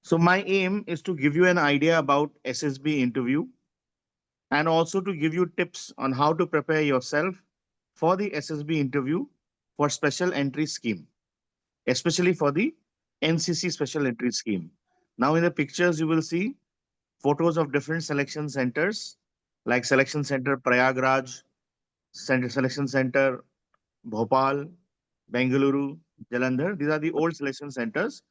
So my aim is to give you an idea about SSB interview and also to give you tips on how to prepare yourself for the SSB interview for special entry scheme, especially for the NCC special entry scheme. Now in the pictures, you will see photos of different selection centers like Selection Center Prayagraj, Center Selection Center Bhopal, Bengaluru, Jalandhar. These are the old selection centers.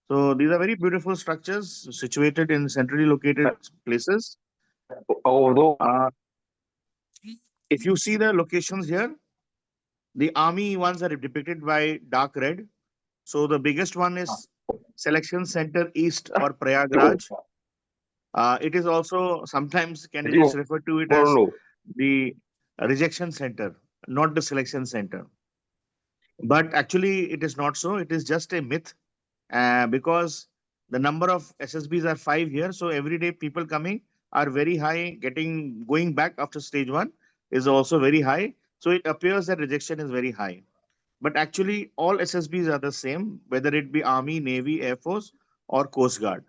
So these are very beautiful structures situated in centrally located places. Although Uh, if you see the locations here, the army ones are depicted by dark red. So the biggest one is Selection Center East or Prayagraj. It is also sometimes candidates you refer to it want to as know, the rejection center, not the selection center. But actually, it is not so. It is just a myth because the number of SSBs are 5 here. So every day people coming are very high. Going back after stage one is also very high. So it appears that rejection is very high. But actually, all SSBs are the same, whether it be Army, Navy, Air Force, or Coast Guard.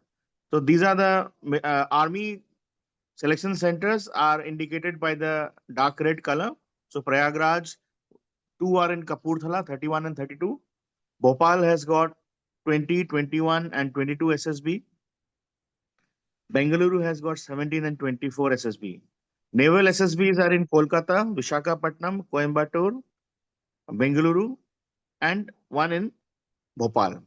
So these are the Army selection centers are indicated by the dark red color. So Prayagraj, two are in Kapurthala, 31 and 32. Bhopal has got 20, 21, and 22 SSB. Bengaluru has got 17 and 24 SSB. Naval SSBs are in Kolkata, Vishakhapatnam, Coimbatore, Bengaluru, and one in Bhopal.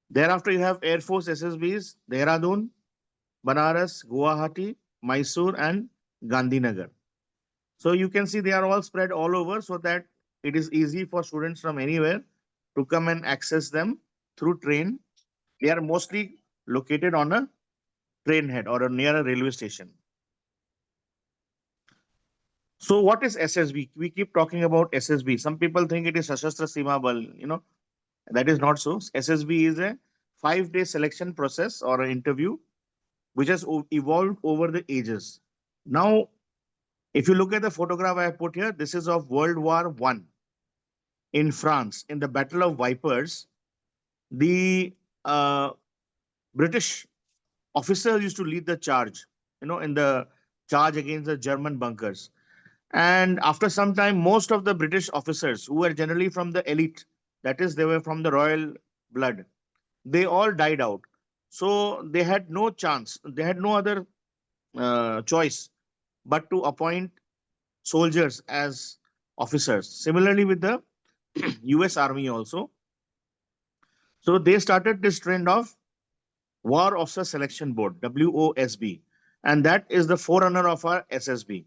Thereafter, you have Air Force SSBs, Dehradun, Banaras, Guwahati, Mysore, and Gandhinagar. So you can see they are all spread all over so that it is easy for students from anywhere to come and access them through train. They are mostly located on a train head or near a railway station. So what is SSB? We keep talking about SSB. Some people think it is Sashastra Seema Bal. That is not so. SSB is a 5-day selection process or an interview which has evolved over the ages. Now, if you look at the photograph I have put here, this is of World War One in France. In the Battle of Vipers, the British officers used to lead the charge, in the charge against the German bunkers. And after some time, most of the British officers, who were generally from the elite, that is, they were from the royal blood, they all died out. So they had no chance, they had no other choice but to appoint soldiers as officers. Similarly, with the US Army also. So they started this trend of War Officer Selection Board, WOSB, and that is the forerunner of our SSB.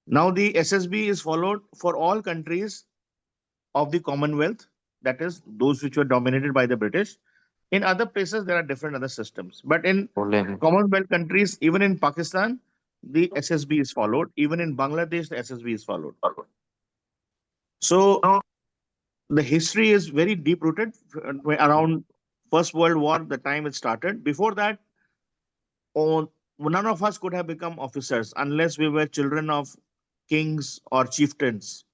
Now, the SSB is followed for all countries of the Commonwealth, that is, those which were dominated by the British. In other places, there are different other systems. But in problem. Commonwealth countries, even in Pakistan, the SSB is followed. Even in Bangladesh, the SSB is followed. So the history is very deep rooted around First World War, the time it started. Before that, none of us could have become officers unless we were children of kings or chieftains.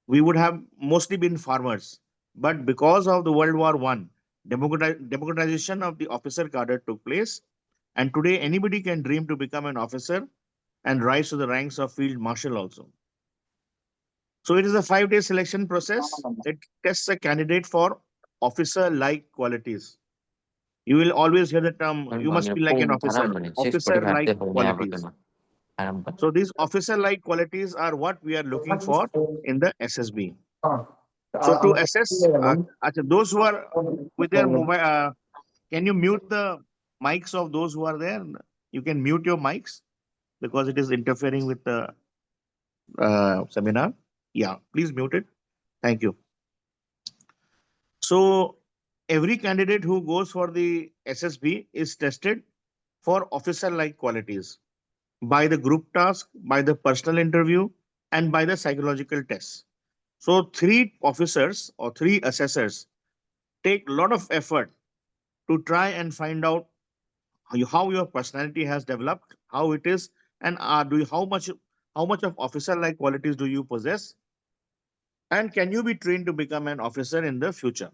We would have mostly been farmers. But because of the World War One, democratization of the officer cadre took place, and today anybody can dream to become an officer and rise to the ranks of field marshal also. So it is a 5-day selection process. It tests a candidate for officer-like qualities. You will always hear the term, you must be like an officer, officer-like qualities. So these officer-like qualities are what we are looking for in the SSB. So to assess those who are with their mobile, can you mute the mics of those who are there? You can mute your mics because it is interfering with the seminar. Yeah, please mute it. Thank you. So every candidate who goes for the SSB is tested for officer-like qualities by the group task, by the personal interview, and by the psychological tests. So 3 officers or 3 assessors take a lot of effort to try and find out how your personality has developed, how it is, and how much of officer-like qualities do you possess, and can you be trained to become an officer in the future.